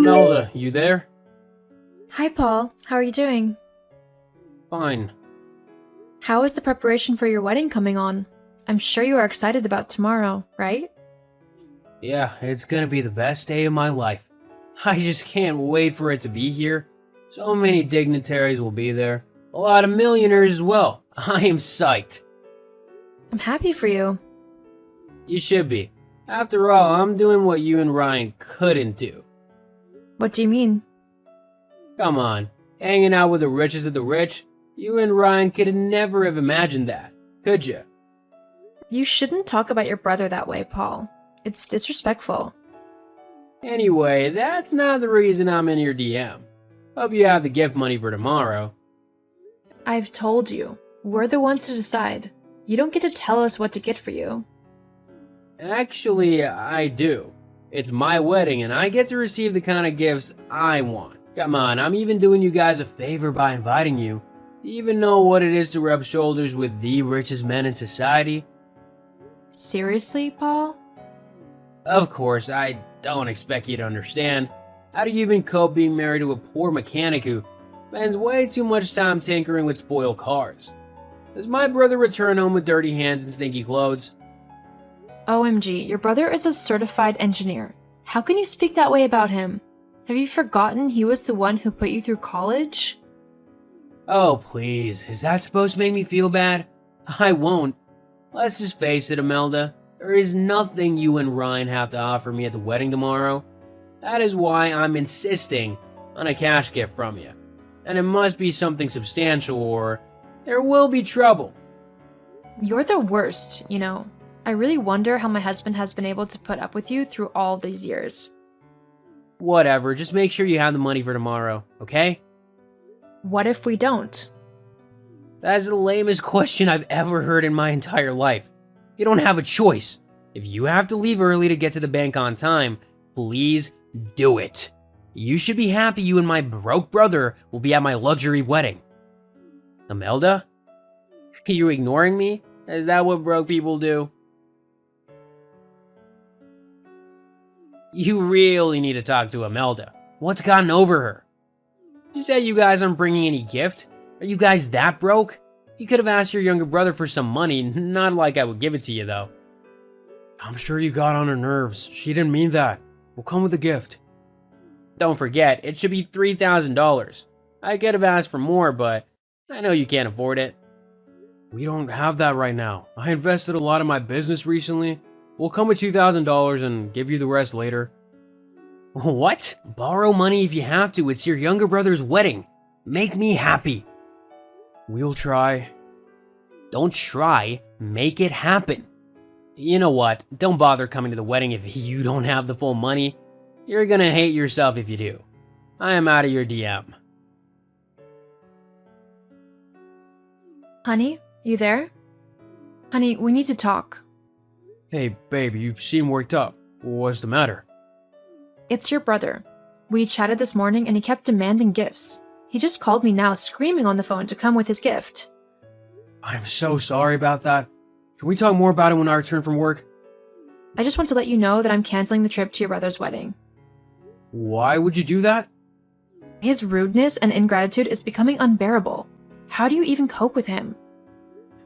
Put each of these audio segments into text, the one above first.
Melda, you there? Hi, Paul. How are you doing? Fine. How is the preparation for your wedding coming on? I'm sure you are excited about tomorrow, right? Yeah, it's gonna be the best day of my life. I just can't wait for it to be here. So many dignitaries will be there. A lot of millionaires as well. I am psyched. I'm happy for you. You should be. After all, I'm doing what you and Ryan couldn't do. What do you mean? Come on, hanging out with the richest of the rich? You and Ryan could never have imagined that, could you? You shouldn't talk about your brother that way, Paul. It's disrespectful. Anyway, that's not the reason I'm in your DM. Hope you have the gift money for tomorrow. I've told you. We're the ones to decide. You don't get to tell us what to get for you. Actually, I do. It's my wedding and I get to receive the kind of gifts I want. Come on, I'm even doing you guys a favor by inviting you. Do you even know what it is to rub shoulders with the richest men in society? Seriously, Paul? Of course, I don't expect you to understand. How do you even cope being married to a poor mechanic who spends way too much time tinkering with spoiled cars? Does my brother return home with dirty hands and stinky clothes? OMG, your brother is a certified engineer. How can you speak that way about him? Have you forgotten he was the one who put you through college? Oh, please, is that supposed to make me feel bad? I won't. Let's just face it, Imelda. There is nothing you and Ryan have to offer me at the wedding tomorrow. That is why I'm insisting on a cash gift from you. And it must be something substantial or there will be trouble. You're the worst, you know. I really wonder how my husband has been able to put up with you through all these years. Whatever, just make sure you have the money for tomorrow, okay? What if we don't? That is the lamest question I've ever heard in my entire life. You don't have a choice. If you have to leave early to get to the bank on time, please do it. You should be happy you and my broke brother will be at my luxury wedding. Imelda? Are you ignoring me? Is that what broke people do? You really need to talk to Imelda. What's gotten over her? You said you guys aren't bringing any gift? Are you guys that broke? You could have asked your younger brother for some money, not like I would give it to you though. I'm sure you got on her nerves. She didn't mean that. We'll come with a gift. Don't forget, it should be $3,000. I could have asked for more, but I know you can't afford it. We don't have that right now. I invested a lot in my business recently. We'll come with $2,000 and give you the rest later. What? Borrow money if you have to. It's your younger brother's wedding. Make me happy. We'll try. Don't try. Make it happen. You know what? Don't bother coming to the wedding if you don't have the full money. You're gonna hate yourself if you do. I am out of your DM. Honey, you there? Honey, we need to talk. Hey, babe, you seem worked up. What's the matter? It's your brother. We chatted this morning and he kept demanding gifts. He just called me now screaming on the phone to come with his gift. I'm so sorry about that. Can we talk more about it when I return from work? I just want to let you know that I'm canceling the trip to your brother's wedding. Why would you do that? His rudeness and ingratitude is becoming unbearable. How do you even cope with him?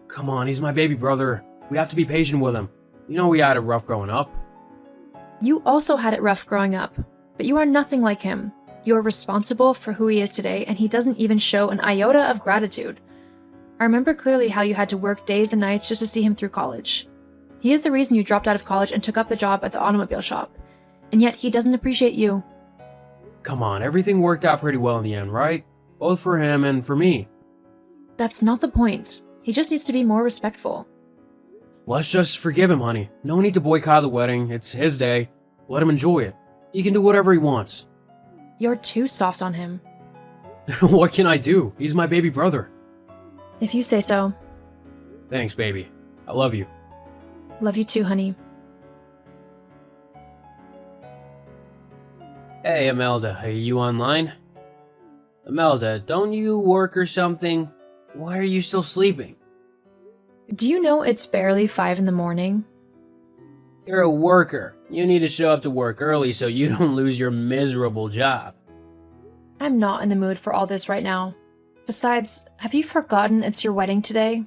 Come on, he's my baby brother. We have to be patient with him. You know we had it rough growing up. You also had it rough growing up, but you are nothing like him. You are responsible for who he is today, and he doesn't even show an iota of gratitude. I remember clearly how you had to work days and nights just to see him through college. He is the reason you dropped out of college and took up the job at the automobile shop, and yet he doesn't appreciate you. Come on, everything worked out pretty well in the end, right? Both for him and for me. That's not the point. He just needs to be more respectful. Let's just forgive him, honey. No need to boycott the wedding. It's his day. Let him enjoy it. He can do whatever he wants. You're too soft on him. What can I do? He's my baby brother. If you say so. Thanks, baby. I love you. Love you too, honey. Hey, Imelda, are you online? Imelda, don't you work or something? Why are you still sleeping? Do you know it's barely 5 in the morning? You're a worker. You need to show up to work early so you don't lose your miserable job. I'm not in the mood for all this right now. Besides, have you forgotten it's your wedding today?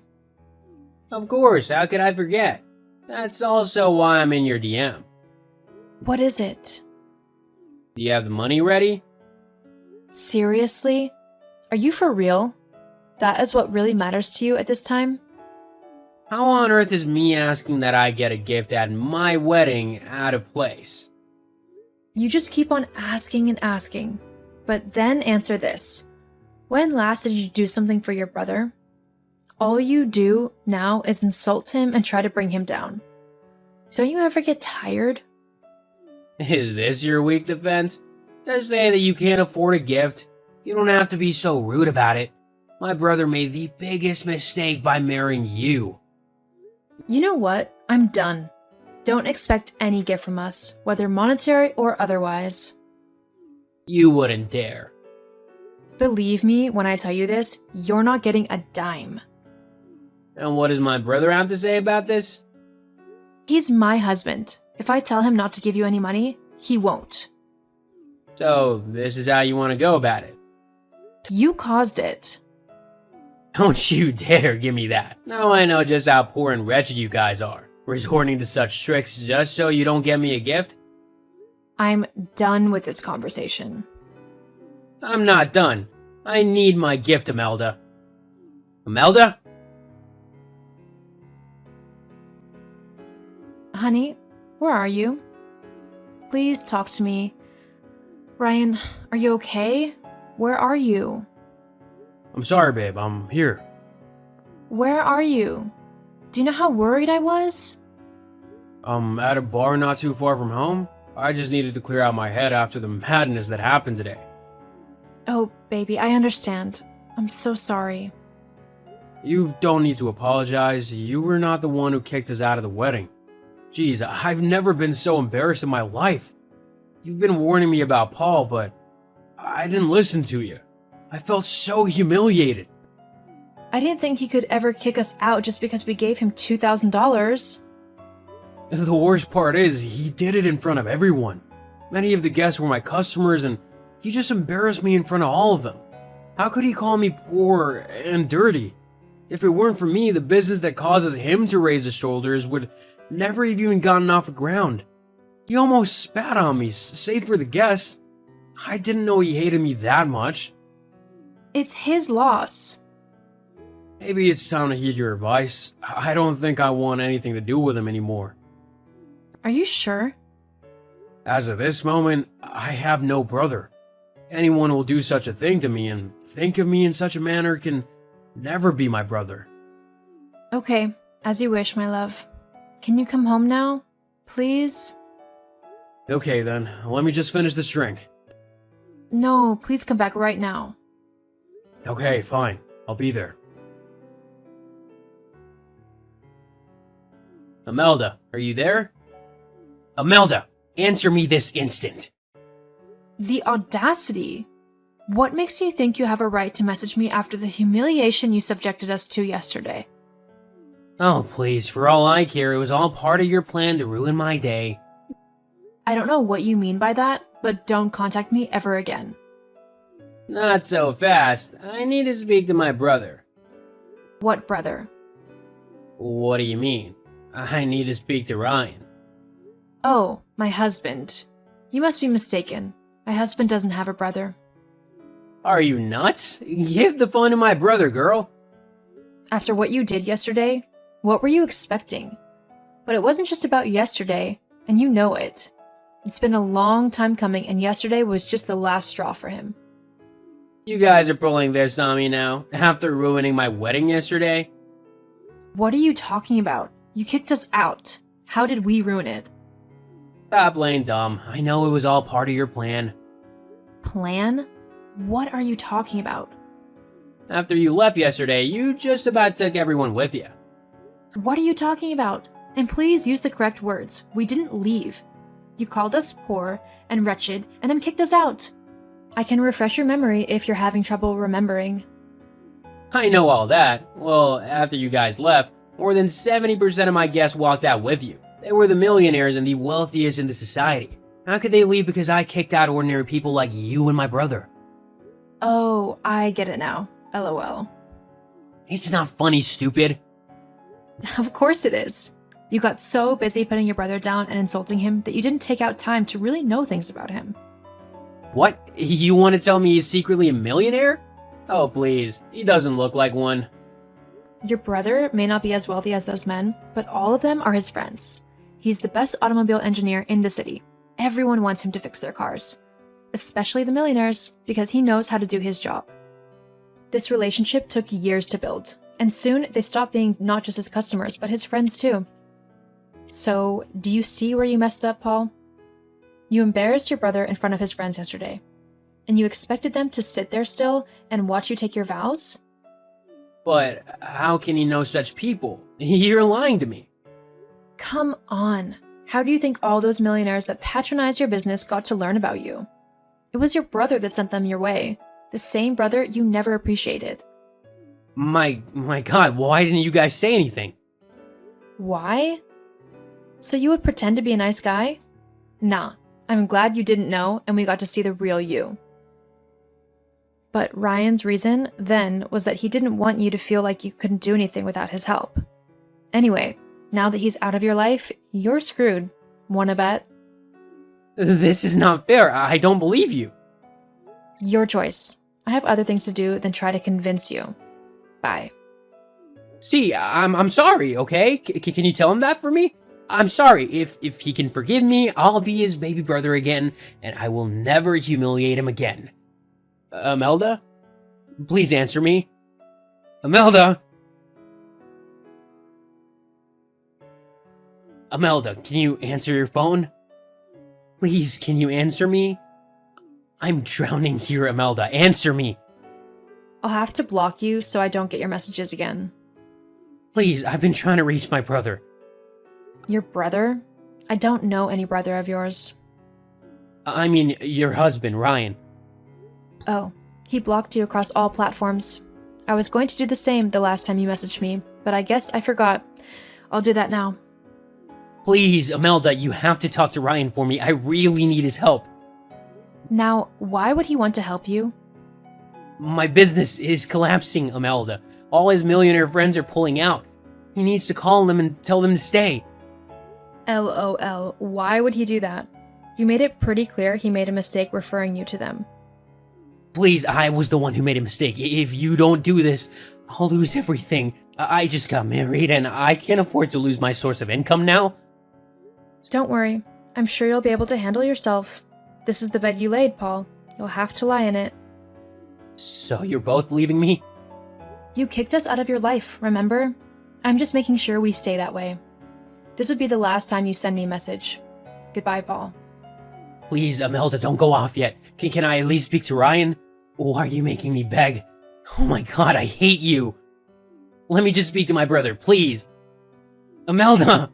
Of course, how could I forget? That's also why I'm in your DM. What is it? Do you have the money ready? Seriously? Are you for real? That is what really matters to you at this time? How on earth is me asking that I get a gift at my wedding out of place? You just keep on asking and asking. But then answer this. When last did you do something for your brother? All you do now is insult him and try to bring him down. Don't you ever get tired? Is this your weak defense? Just say that you can't afford a gift. You don't have to be so rude about it. My brother made the biggest mistake by marrying you. You know what? I'm done. Don't expect any gift from us, whether monetary or otherwise. You wouldn't dare. Believe me when I tell you this, you're not getting a dime. And what does my brother have to say about this? He's my husband. If I tell him not to give you any money, he won't. So, this is how you want to go about it. You caused it. Don't you dare give me that. Now I know just how poor and wretched you guys are, resorting to such tricks just so you don't get me a gift. I'm done with this conversation. I'm not done. I need my gift, Imelda. Imelda? Honey, where are you? Please talk to me. Ryan, are you okay? Where are you? I'm sorry, babe. I'm here. Where are you? Do you know how worried I was? I'm at a bar not too far from home. I just needed to clear out my head after the madness that happened today. Oh, baby, I understand. I'm so sorry. You don't need to apologize. You were not the one who kicked us out of the wedding. Jeez, I've never been so embarrassed in my life. You've been warning me about Paul, but I didn't listen to you. I felt so humiliated. I didn't think he could ever kick us out just because we gave him $2,000. The worst part is, he did it in front of everyone. Many of the guests were my customers, and he just embarrassed me in front of all of them. How could he call me poor and dirty? If it weren't for me, the business that causes him to raise his shoulders would never have even gotten off the ground. He almost spat on me, save for the guests. I didn't know he hated me that much. It's his loss. Maybe it's time to heed your advice. I don't think I want anything to do with him anymore. Are you sure? As of this moment, I have no brother. Anyone who will do such a thing to me and think of me in such a manner can never be my brother. Okay, as you wish, my love. Can you come home now? Please? Okay then, let me just finish this drink. No, please come back right now. Okay, fine. I'll be there. Imelda, are you there? Imelda, answer me this instant. The audacity! What makes you think you have a right to message me after the humiliation you subjected us to yesterday? Oh, please, for all I care, it was all part of your plan to ruin my day. I don't know what you mean by that, but don't contact me ever again. Not so fast. I need to speak to my brother. What brother? What do you mean? I need to speak to Ryan. Oh, my husband. You must be mistaken. My husband doesn't have a brother. Are you nuts? Give the phone to my brother, girl. After what you did yesterday, what were you expecting? But it wasn't just about yesterday, and you know it. It's been a long time coming, and yesterday was just the last straw for him. You guys are pulling this on me now, after ruining my wedding yesterday? What are you talking about? You kicked us out. How did we ruin it? Stop playing dumb. I know it was all part of your plan. Plan? What are you talking about? After you left yesterday, you just about took everyone with you. What are you talking about? And please use the correct words. We didn't leave. You called us poor and wretched and then kicked us out. I can refresh your memory if you're having trouble remembering. I know all that. Well, after you guys left, more than 70% of my guests walked out with you. They were the millionaires and the wealthiest in the society. How could they leave because I kicked out ordinary people like you and my brother? Oh, I get it now. LOL. It's not funny, stupid. Of course it is. You got so busy putting your brother down and insulting him that you didn't take out time to really know things about him. What? You want to tell me he's secretly a millionaire? Oh, please. He doesn't look like one. Your brother may not be as wealthy as those men, but all of them are his friends. He's the best automobile engineer in the city. Everyone wants him to fix their cars, especially the millionaires, because he knows how to do his job. This relationship took years to build, and soon they stopped being not just his customers, but his friends too. So, do you see where you messed up, Paul? You embarrassed your brother in front of his friends yesterday, and you expected them to sit there still and watch you take your vows? But how can he know such people? You're lying to me. Come on. How do you think all those millionaires that patronize your business got to learn about you? It was your brother that sent them your way, the same brother you never appreciated. My God, why didn't you guys say anything? Why? So you would pretend to be a nice guy? Nah, I'm glad you didn't know and we got to see the real you. But Ryan's reason then was that he didn't want you to feel like you couldn't do anything without his help. Anyway, now that he's out of your life, you're screwed. Wanna bet? This is not fair. I don't believe you. Your choice. I have other things to do than try to convince you. Bye. See, I'm sorry, okay? Can you tell him that for me? I'm sorry. If he can forgive me, I'll be his baby brother again, and I will never humiliate him again. Imelda? Please answer me. Imelda? Imelda, can you answer your phone? Please, can you answer me? I'm drowning here, Imelda. Answer me. I'll have to block you so I don't get your messages again. Please, I've been trying to reach my brother. Your brother? I don't know any brother of yours. I mean, your husband, Ryan. Oh, he blocked you across all platforms. I was going to do the same the last time you messaged me, but I guess I forgot. I'll do that now. Please, Imelda, you have to talk to Ryan for me. I really need his help. Now, why would he want to help you? My business is collapsing, Imelda. All his millionaire friends are pulling out. He needs to call them and tell them to stay. LOL, why would he do that? You made it pretty clear he made a mistake referring you to them. Please, I was the one who made a mistake. If you don't do this, I'll lose everything. I just got married and I can't afford to lose my source of income now. Don't worry. I'm sure you'll be able to handle yourself. This is the bed you laid, Paul. You'll have to lie in it. So you're both leaving me? You kicked us out of your life, remember? I'm just making sure we stay that way. This would be the last time you send me a message. Goodbye, Paul. Please, Imelda, don't go off yet. Can I at least speak to Ryan? Why are you making me beg? Oh my God, I hate you. Let me just speak to my brother, please. Imelda!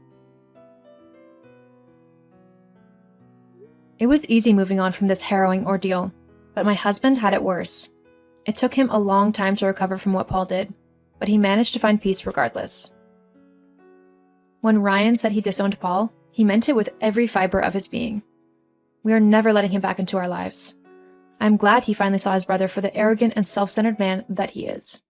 It was easy moving on from this harrowing ordeal, but my husband had it worse. It took him a long time to recover from what Paul did, but he managed to find peace regardless. When Ryan said he disowned Paul, he meant it with every fiber of his being. We are never letting him back into our lives. I'm glad he finally saw his brother for the arrogant and self-centered man that he is.